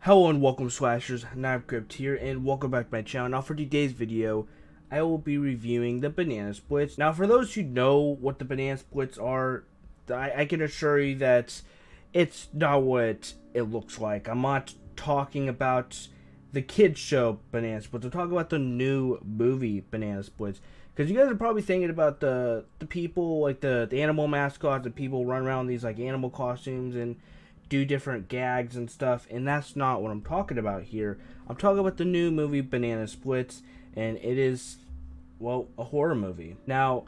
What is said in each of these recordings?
Hello and welcome Slashers, KnifeGripped here, and welcome back to my channel. Now for today's video, I will be reviewing the Banana Splits. Now for those who know what the Banana Splits are, I can assure you that it's not what it looks like. I'm not talking about the kids show Banana Splits. I'm talking about the new movie Banana Splits. Because you guys are probably thinking about the people, like the animal mascots, the people run around in these like animal costumes and do different gags and stuff, and that's not what I'm talking about here. I'm talking about the new movie Banana Splits, and it is, well, a horror movie. Now,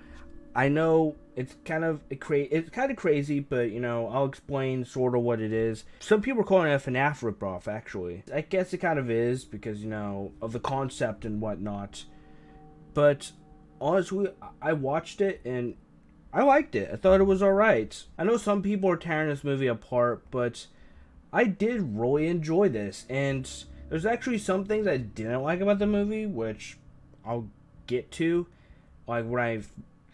I know it's kind of crazy, but you know, I'll explain sort of what it is. Some people are calling it a FNAF ripoff, actually. I guess it kind of is because, you know, of the concept and whatnot. But honestly, I watched it and I liked it. I thought it was alright. I know some people are tearing this movie apart, but I did really enjoy this. And there's actually some things I didn't like about the movie, which I'll get to, like when I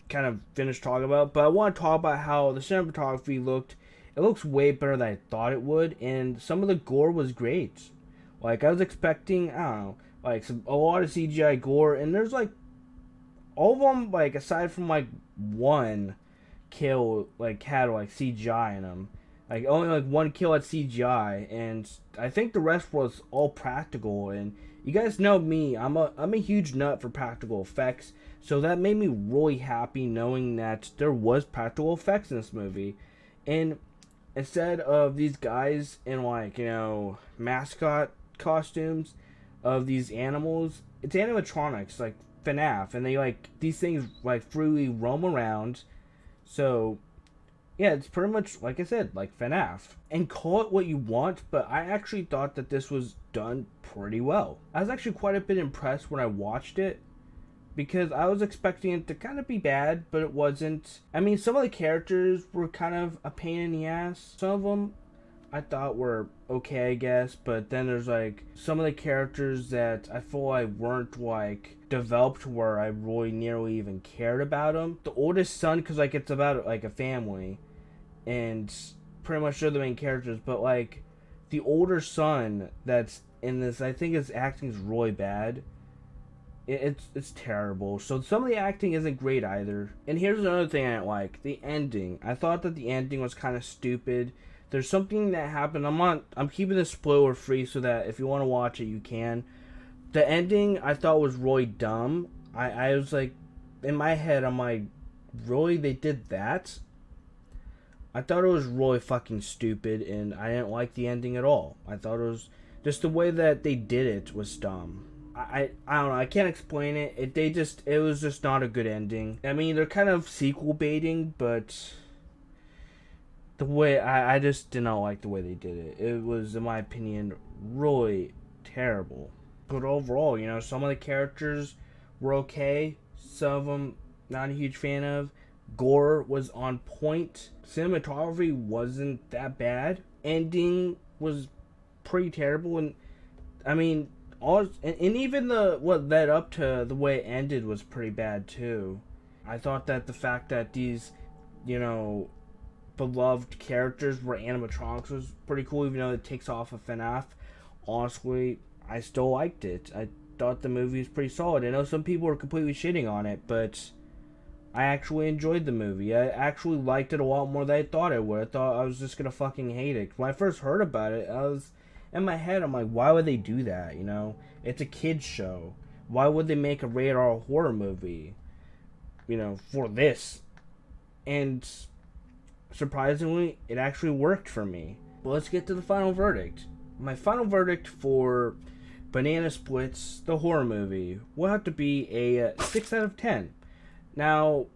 kind of finished talking about. But I want to talk about how the cinematography looked. It looks way better than I thought it would, and some of the gore was great. Like I was expecting, I don't know, like a lot of CGI gore, and there's like all of them, like aside from like one kill, like had like CGI in them. Like only like one kill had CGI, and I think the rest was all practical. And you guys know me, I'm a huge nut for practical effects, so that made me really happy knowing that there was practical effects in this movie. And instead of these guys in like, you know, mascot costumes of these animals, it's animatronics like FNAF, and they like these things like freely roam around. So yeah, it's pretty much like I said, like FNAF. And call it what you want, but I actually thought that this was done pretty well. I was actually quite a bit impressed when I watched it, because I was expecting it to kind of be bad, but it wasn't. I mean, some of the characters were kind of a pain in the ass. Some of them I thought were okay, I guess, but then there's like some of the characters that I feel like weren't like developed where I really nearly even cared about them. The oldest son, because like it's about like a family, and pretty much they're the main characters, but like the older son that's in this, I think his acting is really bad. It's terrible. So some of the acting isn't great either. And here's another thing I didn't like: the ending. I thought that the ending was kind of stupid. There's something that happened. I'm keeping this spoiler free so that if you want to watch it, you can. The ending I thought was really dumb. I was like, in my head, I'm like, really, they did that? I thought it was really fucking stupid, and I didn't like the ending at all. I thought it was just the way that they did it was dumb. I don't know. I can't explain it. It was just not a good ending. I mean, they're kind of sequel baiting, but the way I just did not like the way they did it. It was, in my opinion, really terrible. But overall, you know, some of the characters were okay. Some of them not a huge fan of. Gore was on point. Cinematography wasn't that bad. Ending was pretty terrible, and I mean, and even what led up to the way it ended was pretty bad too. I thought that the fact that these, you know, beloved characters were animatronics was pretty cool, even though it takes off of FNAF. Honestly, I still liked it. I thought the movie was pretty solid. I know some people were completely shitting on it, but I actually enjoyed the movie. I actually liked it a lot more than I thought I would. I thought I was just gonna fucking hate it. When I first heard about it, I was in my head, I'm like, why would they do that? You know, it's a kids show. Why would they make a rated R horror movie, you know, for this? And surprisingly, it actually worked for me. But let's get to the final verdict. My final verdict for Banana Splits, the horror movie, will have to be a 6 out of 10. Now,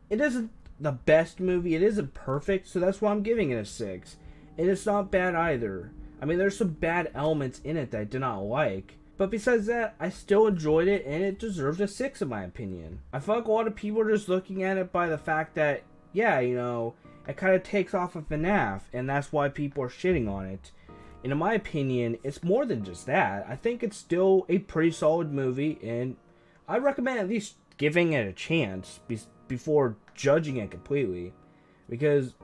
it isn't the best movie. It isn't perfect, so that's why I'm giving it a 6. And it's not bad either. I mean, there's some bad elements in it that I did not like. But besides that, I still enjoyed it, and it deserves a 6 in my opinion. I feel like a lot of people are just looking at it by the fact that, yeah, you know, it kind of takes off of FNAF, and that's why people are shitting on it. And in my opinion, it's more than just that. I think it's still a pretty solid movie, and I recommend at least giving it a chance before judging it completely. Because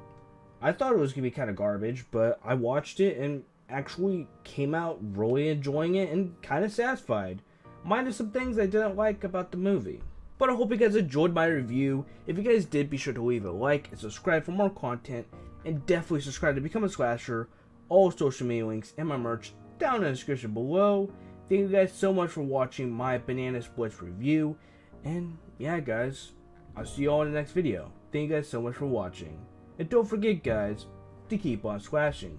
I thought it was going to be kind of garbage, but I watched it, and actually came out really enjoying it and kind of satisfied, minus some things I didn't like about the movie. But I hope you guys enjoyed my review. If you guys did, be sure to leave a like and subscribe for more content, and definitely subscribe to Become a Slasher. All social media links and my merch down in the description below. Thank you guys so much for watching my Banana Splits review, and yeah guys, I'll see you all in the next video. Thank you guys so much for watching, and don't forget guys, to keep on splashing.